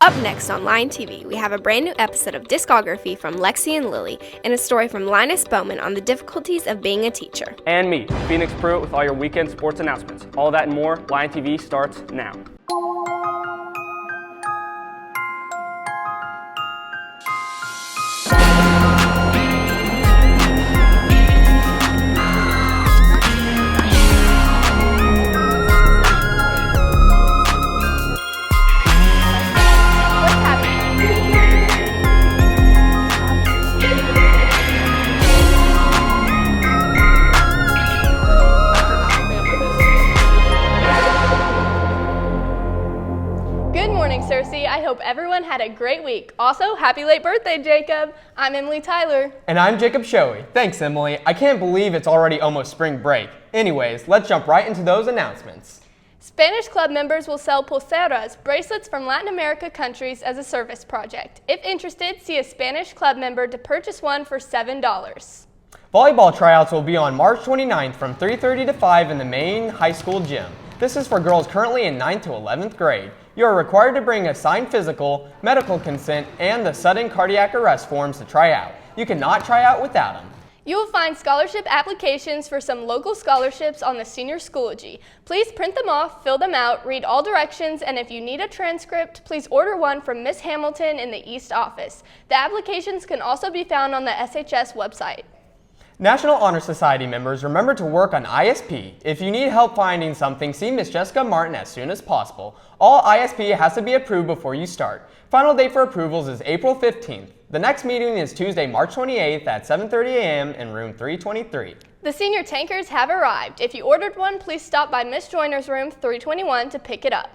Up next on Line TV, we have a brand new episode of Discography from Lexi and Lily and a story from Linus Bowman on the difficulties of being a teacher. And me, Phoenix Pruitt, with all your weekend sports announcements. All that and more, Line TV starts now. I hope everyone had a great week. Also, happy late birthday, Jacob. I'm Emily Tyler. And I'm Jacob Shoei. Thanks, Emily. I can't believe it's already almost spring break. Anyways, let's jump right into those announcements. Spanish Club members will sell pulseras, bracelets from Latin America countries as a service project. If interested, see a Spanish Club member to purchase one for $7. Volleyball tryouts will be on March 29th from 3:30 to 5 in the main high school gym. This is for girls currently in 9th to 11th grade. You are required to bring a signed physical, medical consent, and the sudden cardiac arrest forms to try out. You cannot try out without them. You will find scholarship applications for some local scholarships on the Senior Schoology. Please print them off, fill them out, read all directions, and if you need a transcript, please order one from Miss Hamilton in the East office. The applications can also be found on the SHS website. National Honor Society members, remember to work on ISP. If you need help finding something, see Miss Jessica Martin as soon as possible. All ISP has to be approved before you start. Final date for approvals is April 15th. The next meeting is Tuesday, March 28th at 7:30 a.m. in room 323. The senior tankers have arrived. If you ordered one, please stop by Miss Joyner's room 321 to pick it up.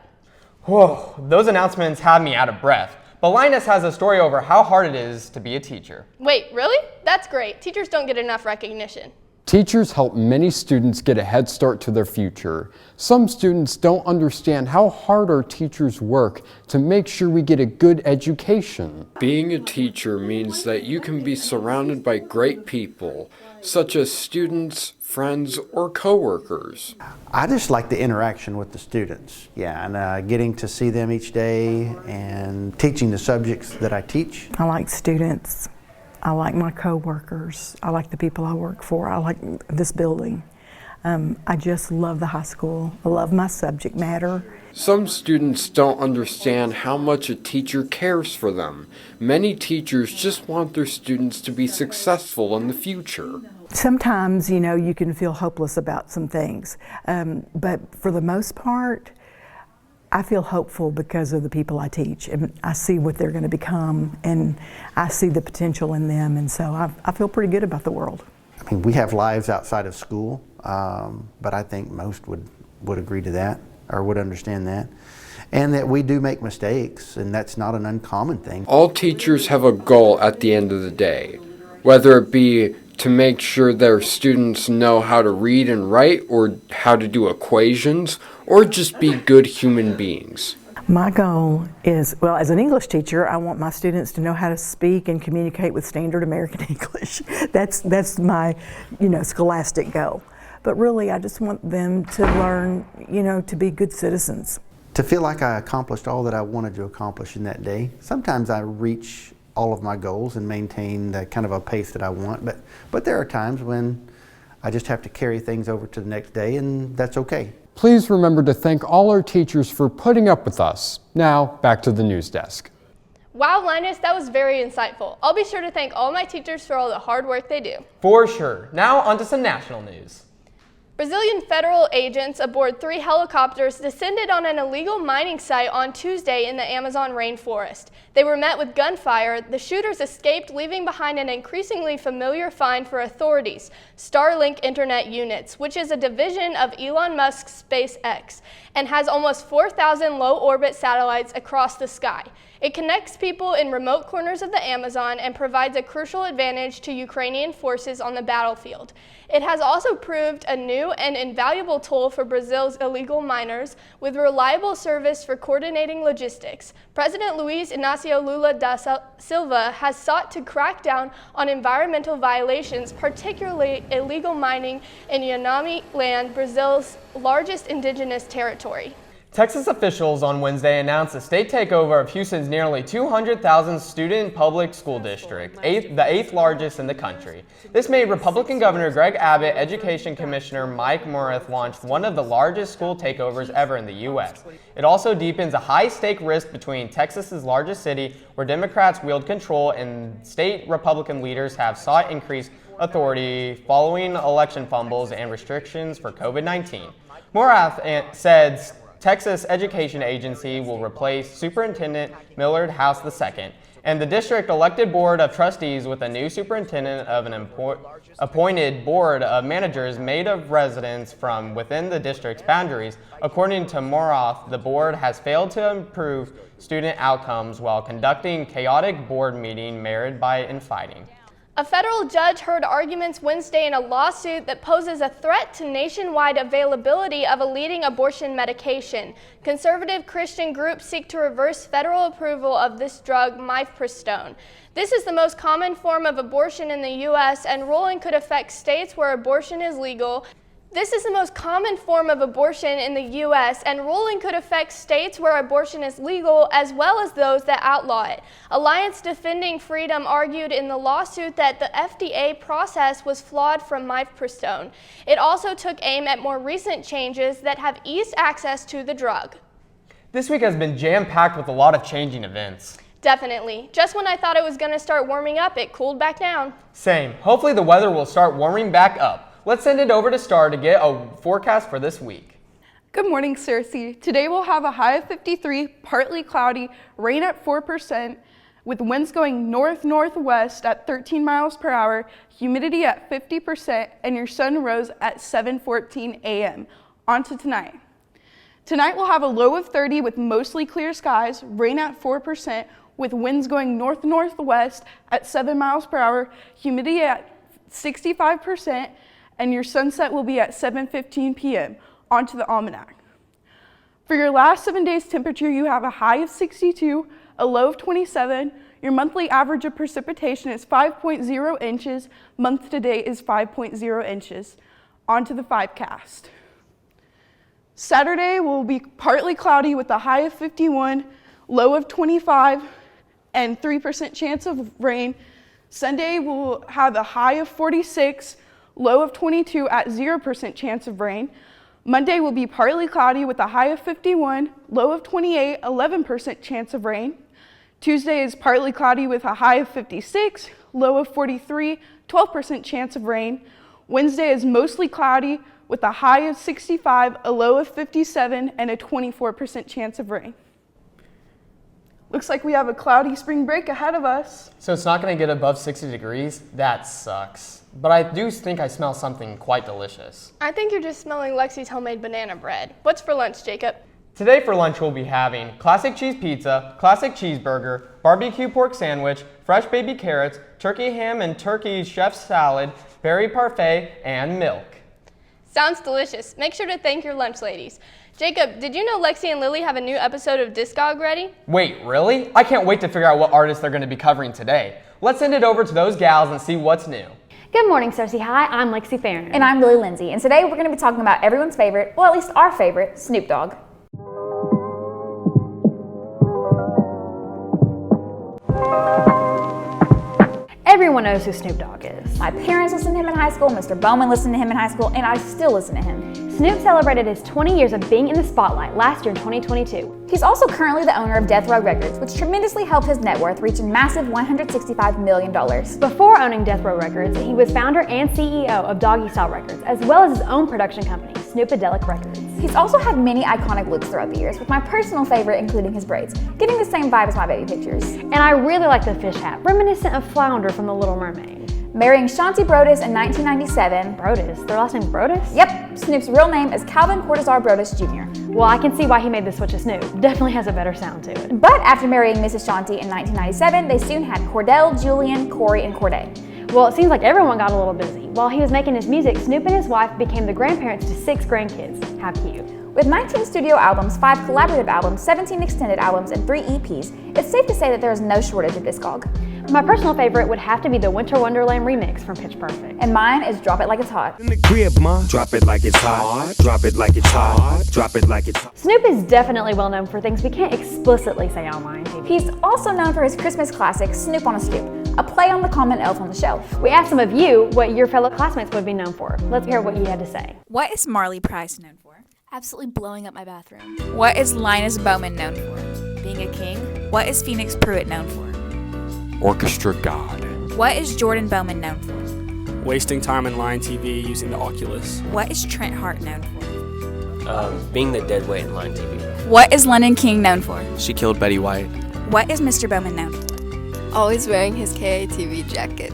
Whoa, those announcements have me out of breath. But Linus has a story over how hard it is to be a teacher. Wait, really? That's great. Teachers don't get enough recognition. Teachers help many students get a head start to their future. Some students don't understand how hard our teachers work to make sure we get a good education. Being a teacher means that you can be surrounded by great people, such as students, friends, or coworkers. I just like the interaction with the students, and getting to see them each day and teaching the subjects that I teach. I like students. I like my coworkers. I like the people I work for. I like this building. I just love the high school. I love my subject matter. Some students don't understand how much a teacher cares for them. Many teachers just want their students to be successful in the future. Sometimes, you can feel hopeless about some things, but for the most part, I feel hopeful because of the people I teach, and I see what they're going to become, and I see the potential in them, and so I feel pretty good about the world. I mean, we have lives outside of school, but I think most would agree to that, or would understand that, and that we do make mistakes, and that's not an uncommon thing. All teachers have a goal at the end of the day, whether it be to make sure their students know how to read and write, or how to do equations, or just be good human beings. My goal is, as an English teacher, I want my students to know how to speak and communicate with standard American English. That's my, scholastic goal. But really, I just want them to learn, to be good citizens. To feel like I accomplished all that I wanted to accomplish in that day. Sometimes I reach all of my goals and maintain the kind of a pace that I want, but there are times when I just have to carry things over to the next day, and that's okay. Please remember to thank all our teachers for putting up with us. Now, back to the news desk. Wow, Linus, that was very insightful. I'll be sure to thank all my teachers for all the hard work they do. For sure. Now onto some national news. Brazilian federal agents aboard 3 helicopters descended on an illegal mining site on Tuesday in the Amazon rainforest. They were met with gunfire. The shooters escaped, leaving behind an increasingly familiar find for authorities, Starlink Internet Units, which is a division of Elon Musk's SpaceX and has almost 4,000 low-orbit satellites across the sky. It connects people in remote corners of the Amazon and provides a crucial advantage to Ukrainian forces on the battlefield. It has also proved a new and invaluable tool for Brazil's illegal miners, with reliable service for coordinating logistics. President Luiz Inácio Lula da Silva has sought to crack down on environmental violations, particularly illegal mining in Yanami land, Brazil's largest indigenous territory. Texas officials on Wednesday announced a state takeover of Houston's nearly 200,000 student public school district, the eighth largest in the country. This made Republican Governor Greg Abbott, Education Commissioner Mike Murrath launch one of the largest school takeovers ever in the U.S. It also deepens a high-stake rift between Texas's largest city, where Democrats wield control, and state Republican leaders have sought increased authority following election fumbles and restrictions for COVID-19. Murrath said Texas Education Agency will replace Superintendent Millard House II, and the district elected board of trustees with a new superintendent of an appointed board of managers made of residents from within the district's boundaries. According to Murrath, the board has failed to improve student outcomes while conducting chaotic board meeting marred by infighting. A federal judge heard arguments Wednesday in a lawsuit that poses a threat to nationwide availability of a leading abortion medication. Conservative Christian groups seek to reverse federal approval of this drug, mifepristone. This is the most common form of abortion in the U.S., and ruling could affect states where abortion is legal. This is the most common form of abortion in the U.S., and ruling could affect states where abortion is legal as well as those that outlaw it. Alliance Defending Freedom argued in the lawsuit that the FDA process was flawed from mifepristone. It also took aim at more recent changes that have eased access to the drug. This week has been jam-packed with a lot of changing events. Definitely. Just when I thought it was going to start warming up, it cooled back down. Same. Hopefully the weather will start warming back up. Let's send it over to Star to get a forecast for this week. Good morning, Cersei. Today we'll have a high of 53, partly cloudy, rain at 4%, with winds going north-northwest at 13 miles per hour, humidity at 50%, and your sun rose at 7:14 a.m. On to tonight. Tonight we'll have a low of 30 with mostly clear skies, rain at 4%, with winds going north-northwest at 7 miles per hour, humidity at 65%, and your sunset will be at 7:15 p.m. On to the almanac. For your last 7 days temperature, you have a high of 62, a low of 27. Your monthly average of precipitation is 5.0 inches. Month to date is 5.0 inches. On to the 5cast. Saturday will be partly cloudy with a high of 51, low of 25, and 3% chance of rain. Sunday will have a high of 46, low of 22 at 0% chance of rain. Monday will be partly cloudy with a high of 51, low of 28, 11% chance of rain. Tuesday is partly cloudy with a high of 56, low of 43, 12% chance of rain. Wednesday is mostly cloudy with a high of 65, a low of 57, and a 24% chance of rain. Looks like we have a cloudy spring break ahead of us. So it's not going to get above 60 degrees? That sucks. But I do think I smell something quite delicious. I think you're just smelling Lexi's homemade banana bread. What's for lunch, Jacob? Today for lunch we'll be having classic cheese pizza, classic cheeseburger, barbecue pork sandwich, fresh baby carrots, turkey ham and turkey chef salad, berry parfait, and milk. Sounds delicious. Make sure to thank your lunch ladies. Jacob, did you know Lexi and Lily have a new episode of Discog ready? Wait, really? I can't wait to figure out what artists they're going to be covering today. Let's send it over to those gals and see what's new. Good morning, Cersei. Hi, I'm Lexi Fariner. And I'm Lily Lindsay. And today we're going to be talking about everyone's favorite, well, at least our favorite, Snoop Dogg. Everyone knows who Snoop Dogg is. My parents listened to him in high school, Mr. Bowman listened to him in high school, and I still listen to him. Snoop celebrated his 20 years of being in the spotlight last year in 2022. He's also currently the owner of Death Row Records, which tremendously helped his net worth reach a massive $165 million. Before owning Death Row Records, he was founder and CEO of Doggy Style Records, as well as his own production company, Snoopadelic Records. He's also had many iconic looks throughout the years, with my personal favorite including his braids, giving the same vibe as my baby pictures. And I really like the fish hat, reminiscent of Flounder from The Little Mermaid. Marrying Shanti Brodus in 1997. Brodus? Their last name's Brodus? Yep, Snoop's real name is Calvin Cortazar Brodus Jr. Well, I can see why he made the switch to Snoop. Definitely has a better sound to it. But after marrying Mrs. Shanti in 1997, they soon had Cordell, Julian, Corey, and Corday. Well, it seems like everyone got a little busy. While he was making his music, Snoop and his wife became the grandparents to 6 grandkids. How cute. With 19 studio albums, 5 collaborative albums, 17 extended albums, and 3 EPs, it's safe to say that there is no shortage of discog. My personal favorite would have to be the Winter Wonderland remix from Pitch Perfect. And mine is Drop It Like It's Hot. In the crib, ma. Drop it like it's hot. Drop it like it's hot. Drop it like it's hot. Snoop is definitely well known for things we can't explicitly say on Lion TV. He's also known for his Christmas classic, Snoop on a Stoop, a play on the common elf on the shelf. We asked some of you what your fellow classmates would be known for. Let's hear what you had to say. What is Marley Price known for? Absolutely blowing up my bathroom. What is Linus Bowman known for? Being a king. What is Phoenix Pruitt known for? Orchestra God. What is Jordan Bowman known for? Wasting time in Lion TV using the Oculus. What is Trent Hart known for? Being the dead weight in Lion TV. What is London King known for? She killed Betty White. What is Mr. Bowman known for? Always wearing his KATV jacket.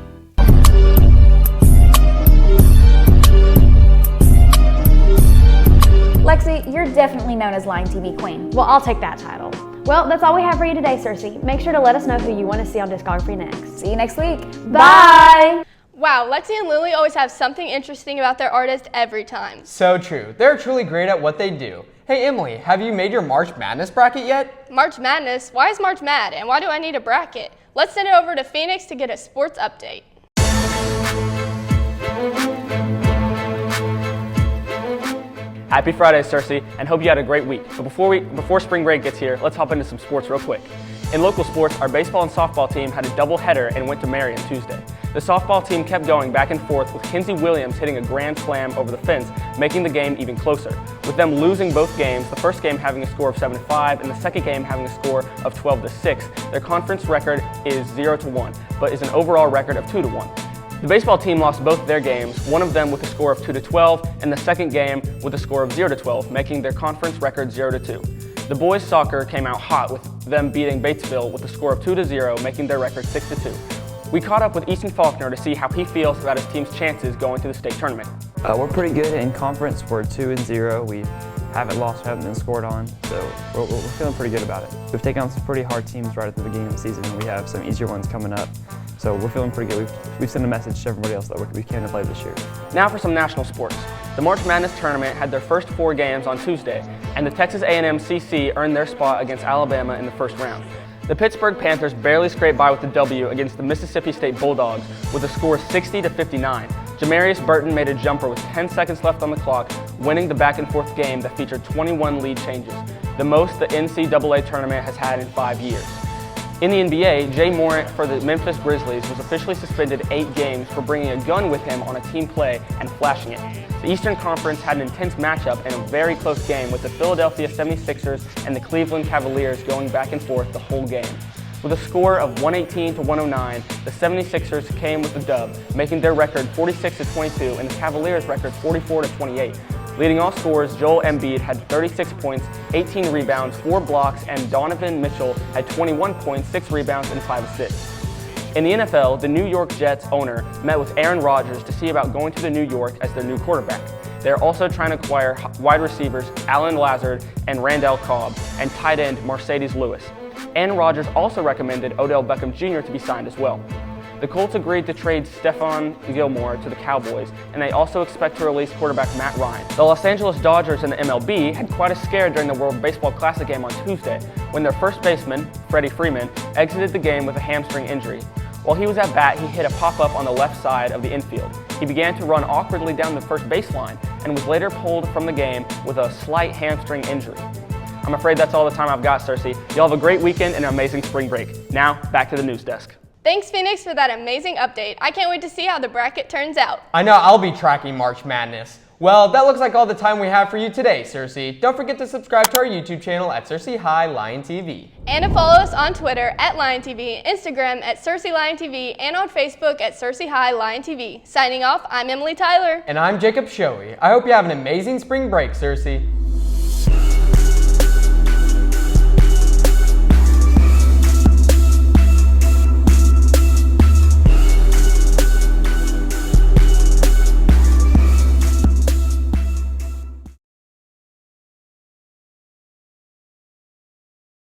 Lexi, you're definitely known as Lion TV Queen. Well, I'll take that title. Well, that's all we have for you today, Cersei. Make sure to let us know who you want to see on Discography next. See you next week. Bye! Wow, Lexi and Lily always have something interesting about their artist every time. So true. They're truly great at what they do. Hey Emily, have you made your March Madness bracket yet? March Madness? Why is March mad? And why do I need a bracket? Let's send it over to Phoenix to get a sports update. Happy Friday, Cersei, and hope you had a great week. But before spring break gets here, let's hop into some sports real quick. In local sports, our baseball and softball team had a doubleheader and went to Marion Tuesday. The softball team kept going back and forth with Kinsey Williams hitting a grand slam over the fence, making the game even closer. With them losing both games, the first game having a score of 7-5 and the second game having a score of 12-6, their conference record is 0-1, but is an overall record of 2-1. The baseball team lost both their games, one of them with a score of 2-12 and the second game with a score of 0-12, making their conference record 0-2. The boys soccer came out hot with them beating Batesville with a score of 2-0, making their record 6-2. We caught up with Easton Faulkner to see how he feels about his team's chances going to the state tournament. We're pretty good in conference. We're 2-0. We haven't lost, haven't been scored on, so we're feeling pretty good about it. We've taken on some pretty hard teams right at the beginning of the season. We have some easier ones coming up, so we're feeling pretty good. We've sent a message to everybody else that we came to play this year. Now for some national sports. The March Madness tournament had their first 4 games on Tuesday, and the Texas A&M CC earned their spot against Alabama in the first round. The Pittsburgh Panthers barely scraped by with the W against the Mississippi State Bulldogs with a score of 60-59. Jamarius Burton made a jumper with 10 seconds left on the clock, winning the back-and-forth game that featured 21 lead changes, the most the NCAA tournament has had in 5 years. In the NBA, Jay Morant for the Memphis Grizzlies was officially suspended 8 games for bringing a gun with him on a team play and flashing it. The Eastern Conference had an intense matchup and a very close game with the Philadelphia 76ers and the Cleveland Cavaliers going back and forth the whole game. With a score of 118-109, the 76ers came with the dub, making their record 46-22 and the Cavaliers' record 44-28. Leading all scorers, Joel Embiid had 36 points, 18 rebounds, 4 blocks, and Donovan Mitchell had 21 points, 6 rebounds, and 5 assists. In the NFL, the New York Jets owner met with Aaron Rodgers to see about going to New York as their new quarterback. They're also trying to acquire wide receivers Alan Lazard and Randall Cobb and tight end Mercedes Lewis. Aaron Rodgers also recommended Odell Beckham Jr. to be signed as well. The Colts agreed to trade Stephon Gilmore to the Cowboys, and they also expect to release quarterback Matt Ryan. The Los Angeles Dodgers in the MLB had quite a scare during the World Baseball Classic game on Tuesday, when their first baseman, Freddie Freeman, exited the game with a hamstring injury. While he was at bat, he hit a pop-up on the left side of the infield. He began to run awkwardly down the first baseline and was later pulled from the game with a slight hamstring injury. I'm afraid that's all the time I've got, Cersei. Y'all have a great weekend and an amazing spring break. Now, back to the news desk. Thanks, Phoenix, for that amazing update. I can't wait to see how the bracket turns out. I know I'll be tracking March Madness. Well, that looks like all the time we have for you today, Cersei. Don't forget to subscribe to our YouTube channel at Cersei High Lion TV. And to follow us on Twitter at Lion TV, Instagram at Cersei Lion TV, and on Facebook at Cersei High Lion TV. Signing off, I'm Emily Tyler. And I'm Jacob Shoei. I hope you have an amazing spring break, Cersei.